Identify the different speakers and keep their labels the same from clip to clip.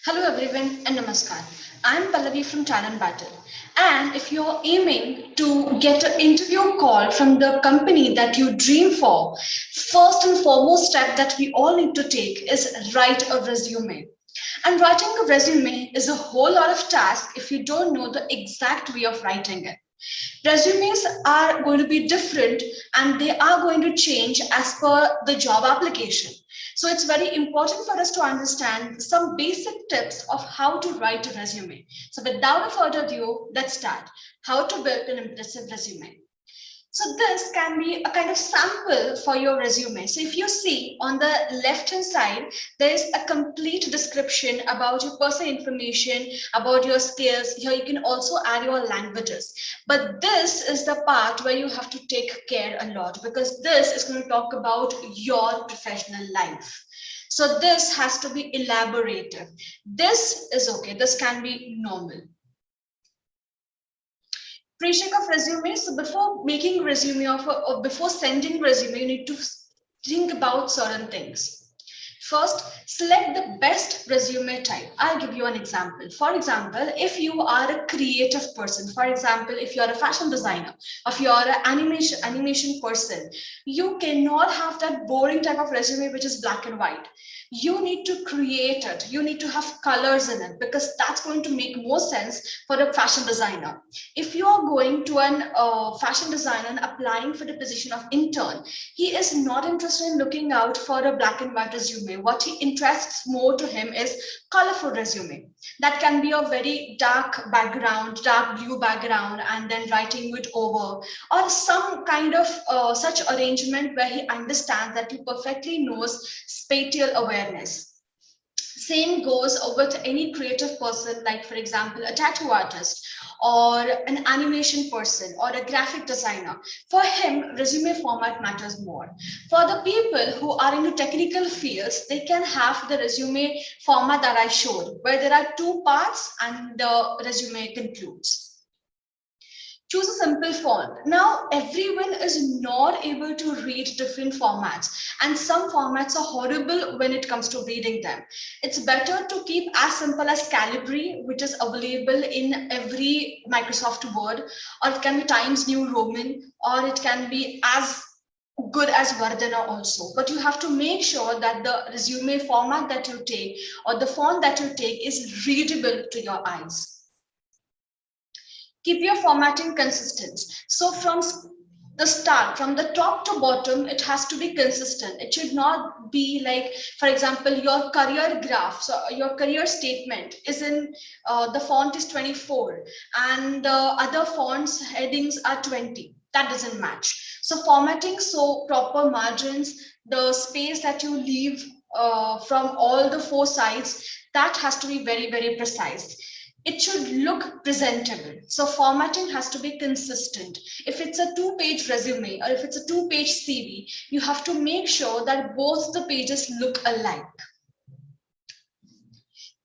Speaker 1: Hello everyone and namaskar. I'm Pallavi from Talent Battle. And if you're aiming to get an interview call from the company that you dream for, first and foremost step that we all need to take is write a resume. And writing a resume is a whole lot of task if you don't know the exact way of writing it. Resumes are going to be different and they are going to change as per the job application. So it's very important for us to understand some basic tips of how to write a resume. So without a further ado, let's start. How to build an impressive resume. So this can be a kind of sample for your resume. So if you see on the left hand side, there is a complete description about your personal information, about your skills. Here you can also add your languages. But this is the part where you have to take care a lot because this is going to talk about your professional life. So this has to be elaborative. This is okay. This can be normal. Pre-check of resume. So before making resume or before sending resume, you need to think about certain things. First, select the best resume type. I'll give you an example. For example, if you are a creative person, for example, if you are a fashion designer, if you are an animation person, you cannot have that boring type of resume which is black and white. You need to create it. You need to have colors in it because that's going to make more sense for a fashion designer. If you are going to an fashion designer and applying for the position of intern, he is not interested in looking out for a black and white resume. What he interests more to him is colorful resume. That can be a very dark background, dark blue background, and then writing it over, or some kind of such arrangement where he understands that he perfectly knows spatial awareness. Same goes with any creative person, like for example a tattoo artist or an animation person or a graphic designer. For him resume format matters more. For the people who are into technical fields, they can have the resume format that I showed, where there are two parts and the resume concludes. Choose a simple font. Now everyone is not able to read different formats, and some formats are horrible when it comes to reading them. It's better to keep as simple as Calibri, which is available in every Microsoft Word, or it can be Times New Roman, or it can be as good as Vardhana also. But you have to make sure that the resume format that you take or the font that you take is readable to your eyes. Keep your formatting consistent. So from the start, from the top to bottom, it has to be consistent. It should not be like, for example, your career graph, so your career statement is in the font is 24 and the other fonts headings are 20. That doesn't match. So formatting, so proper margins, the space that you leave from all the four sides, that has to be very, very precise. It should look presentable. So formatting has to be consistent. If it's a two-page resume or if it's a two-page CV, you have to make sure that both the pages look alike.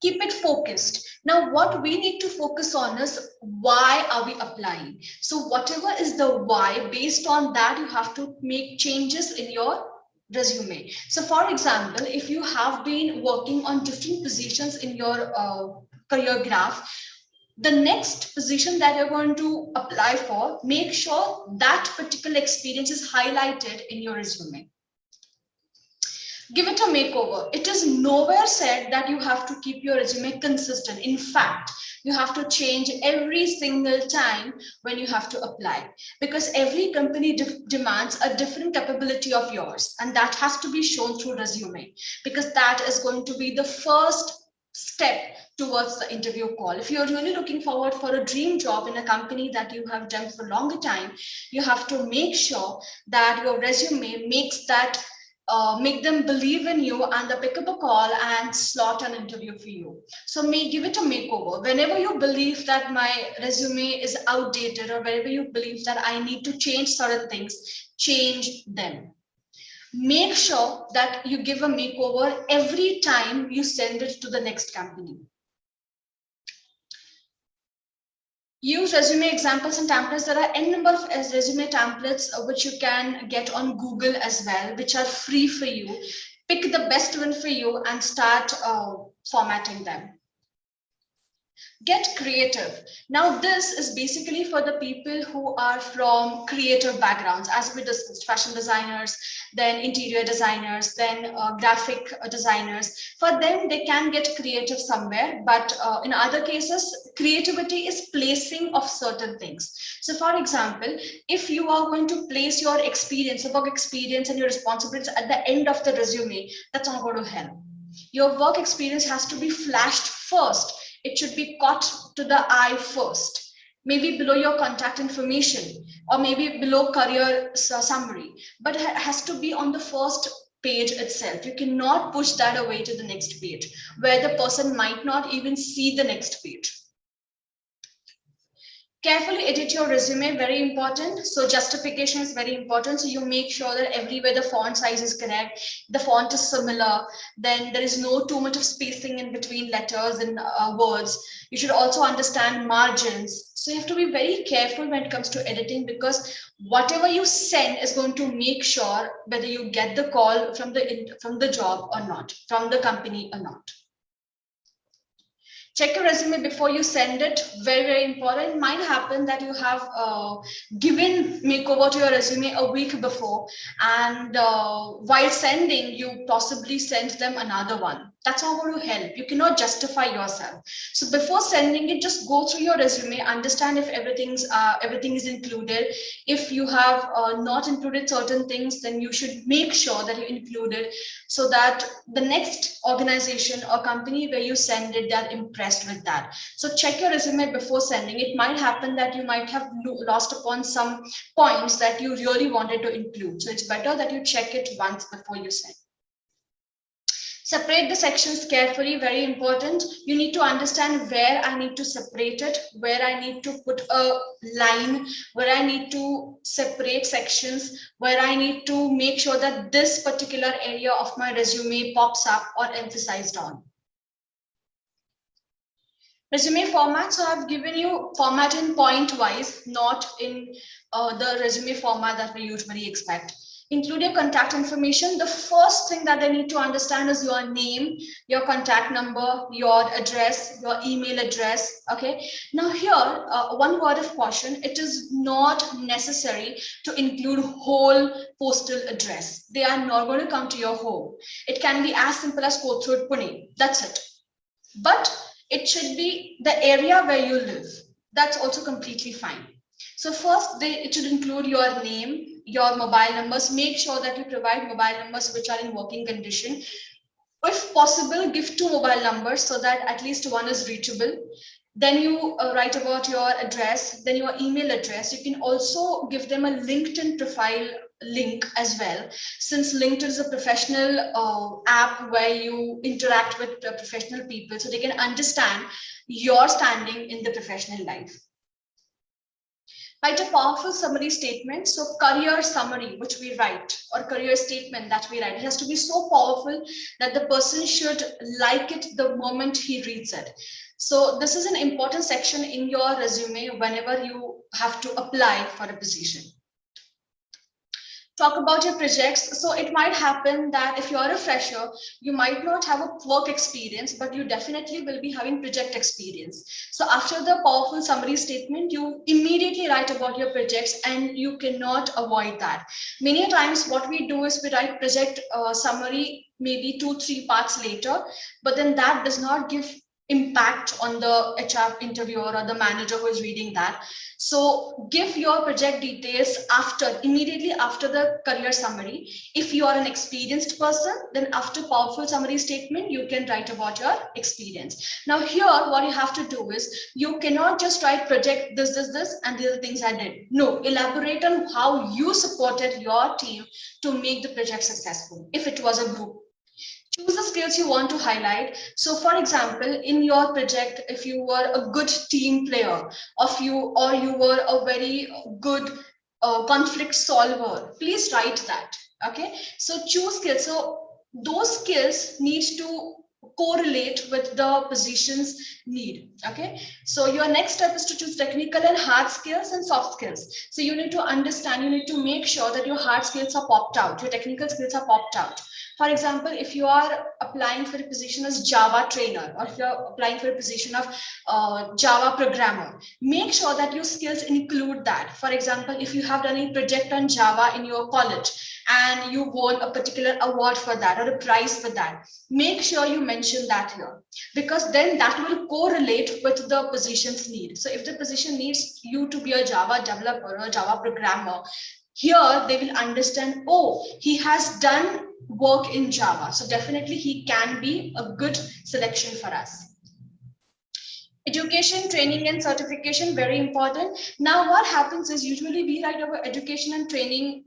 Speaker 1: Keep it focused. Now, what we need to focus on is why are we applying? So whatever is the why, based on that, you have to make changes in your resume. So for example, if you have been working on different positions in your career graph, the next position that you're going to apply for, make sure that particular experience is highlighted in your resume. Give it a makeover. It is nowhere said that you have to keep your resume consistent. In fact, you have to change every single time when you have to apply, because every company demands a different capability of yours, and that has to be shown through resume, because that is going to be the first step towards the interview call. If you're really looking forward for a dream job in a company that you have done for a longer time, you have to make sure that your resume makes that make them believe in you and they pick up a call and slot an interview for you. So give it a makeover. Whenever you believe that my resume is outdated, or whenever you believe that I need to change certain things, change them. Make sure that you give a makeover every time you send it to the next company. Use resume examples and templates. There are n number of resume templates which you can get on Google as well, which are free for you. Pick the best one for you and start formatting them. Get creative. Now, this is basically for the people who are from creative backgrounds, as we discussed, fashion designers, then interior designers, then graphic designers. For them, they can get creative somewhere, but in other cases, creativity is placing of certain things. So, for example, if you are going to place your experience, your work experience, and your responsibilities at the end of the resume, that's not going to help. Your work experience has to be flashed first. It should be caught to the eye first. Maybe below your contact information, or maybe below career summary, but it has to be on the first page itself. You cannot push that away to the next page where the person might not even see the next page. Carefully edit your resume, very important. So justification is very important. So you make sure that everywhere the font size is correct, the font is similar, then there is no too much of spacing in between letters and words. You should also understand margins. So you have to be very careful when it comes to editing, because whatever you send is going to make sure whether you get the call from the job or not, from the company or not. Check your resume before you send it. Very, very important. It might happen that you have given makeover to your resume a week before, and while sending, you possibly sent them another one. That's not going to help. You cannot justify yourself. So before sending it, just go through your resume, understand if everything is included. If you have not included certain things, then you should make sure that you include it, so that the next organization or company where you send it, they're impressed with that. So check your resume before sending. It might happen that you might have lost upon some points that you really wanted to include. So it's better that you check it once before you send. Separate the sections carefully, very important. You need to understand where I need to separate it, where I need to put a line, where I need to separate sections, where I need to make sure that this particular area of my resume pops up or emphasized on. Resume format, so I've given you format in point wise, not in the resume format that we usually expect. Include your contact information. The first thing that they need to understand is your name, your contact number, your address, your email address. Okay. Now here, one word of caution: it is not necessary to include whole postal address. They are not going to come to your home. It can be as simple as Kothurud, Pune. That's it. But it should be the area where you live. That's also completely fine. So first, it should include your name, your mobile numbers. Make sure that you provide mobile numbers which are in working condition. If possible, give 2 mobile numbers so that at least one is reachable. Then you write about your address, then your email address. You can also give them a LinkedIn profile link as well, since LinkedIn is a professional app where you interact with professional people, so they can understand your standing in the professional life. Write a powerful summary statement. So career summary, which we write, or career statement that we write, it has to be so powerful that the person should like it the moment he reads it. So this is an important section in your resume whenever you have to apply for a position. Talk about your projects. So it might happen that if you're a fresher, you might not have a work experience, but you definitely will be having project experience. So after the powerful summary statement, you immediately write about your projects, and you cannot avoid that. Many times what we do is we write project summary maybe 2-3 parts later, but then that does not give impact on the HR interviewer or the manager who is reading that. So give your project details immediately after the career summary. If you are an experienced person, then after powerful summary statement, you can write about your experience. Now here, what you have to do is, you cannot just write project this, and these are the things I did. No, elaborate on how you supported your team to make the project successful. If it was a group, choose the skills you want to highlight. So for example, in your project, if you were a good team player, or you were a very good conflict solver, please write that. Okay, so choose skills. So those skills need to correlate with the position's need. Okay, so your next step is to choose technical and hard skills and soft skills. So you need to understand, you need to make sure that your hard skills are popped out, your technical skills are popped out. For example, if you are applying for a position as Java trainer, or if you're applying for a position of Java programmer, make sure that your skills include that. For example, if you have done a project on Java in your college and you won a particular award for that or a prize for that, make sure you mention that here, because then that will correlate with the position's need. So if the position needs you to be a Java developer or a Java programmer, here they will understand, oh, he has done work in Java, so definitely he can be a good selection for us. Education, training, and certification, very important. Now what happens is, usually we write our education and training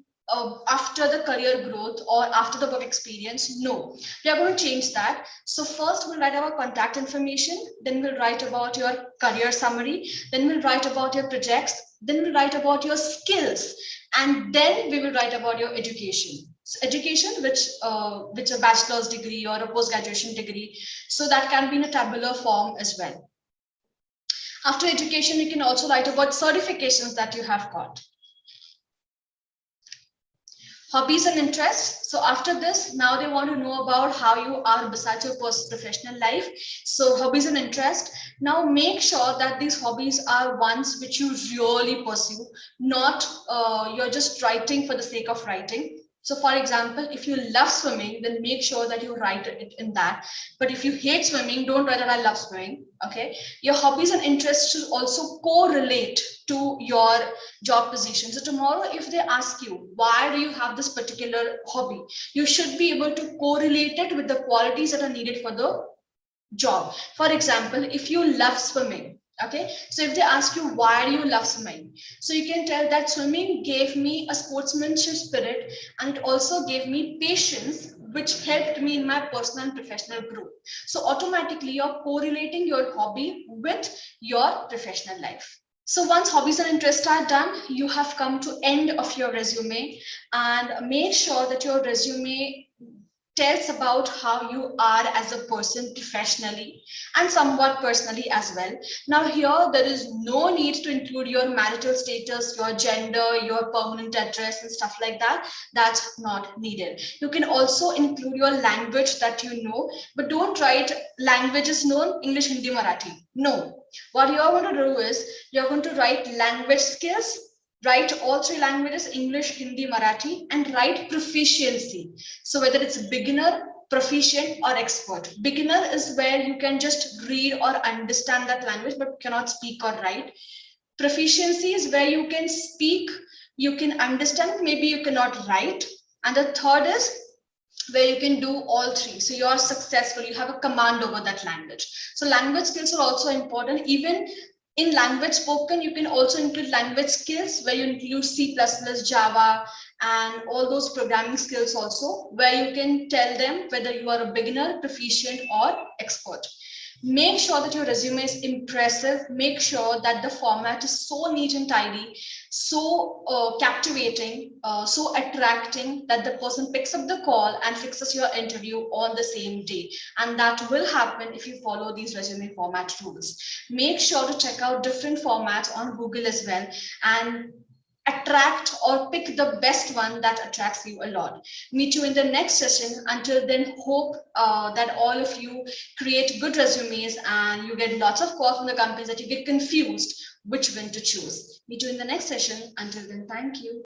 Speaker 1: after the career growth or after the work experience. No, we are going to change that. So first we'll write our contact information, then we'll write about your career summary, then we'll write about your projects, then we'll write about your skills, and then we will write about your education. So education, which a bachelor's degree or a post-graduation degree, so that can be in a tabular form as well. After education, you can also write about certifications that you have got. Hobbies and interests. So after this, now they want to know about how you are besides your professional life. So hobbies and interests. Now make sure that these hobbies are ones which you really pursue, not you're just writing for the sake of writing. So for example, if you love swimming, then make sure that you write it in that. But if you hate swimming, don't write that I love swimming. Okay. Your hobbies and interests should also correlate to your job position. So tomorrow, if they ask you, why do you have this particular hobby? You should be able to correlate it with the qualities that are needed for the job. For example, if you love swimming, okay, so if they ask you, why do you love swimming? So you can tell that swimming gave me a sportsmanship spirit, and it also gave me patience, which helped me in my personal and professional growth. So automatically you're correlating your hobby with your professional life. So once hobbies and interests are done, you have come to end of your resume, and make sure that your resume tells about how you are as a person professionally and somewhat personally as well. Now here, there is no need to include your marital status, your gender, your permanent address and stuff like that. That's not needed. You can also include your language that you know, but don't write languages known, English, Hindi, Marathi. No. What you're going to do is, you're going to write language skills, write all three languages, English, Hindi, Marathi, and write proficiency. So whether it's beginner, proficient, or expert. Beginner is where you can just read or understand that language but cannot speak or write. Proficiency is where you can speak, you can understand, maybe you cannot write. And the third is where you can do all three. So you are successful, you have a command over that language. So language skills are also important. Even in language spoken, you can also include language skills where you include C++, Java, and all those programming skills also, where you can tell them whether you are a beginner, proficient, or expert. Make sure that your resume is impressive. Make sure that the format is so neat and tidy, so captivating, so attracting that the person picks up the call and fixes your interview on the same day. And that will happen if you follow these resume format rules. Make sure to check out different formats on Google as well, and attract or pick the best one that attracts you a lot. Meet you in the next session. Until then, hope that all of you create good resumes and you get lots of calls from the companies that you get confused which one to choose. Meet you in the next session. Until then, thank you.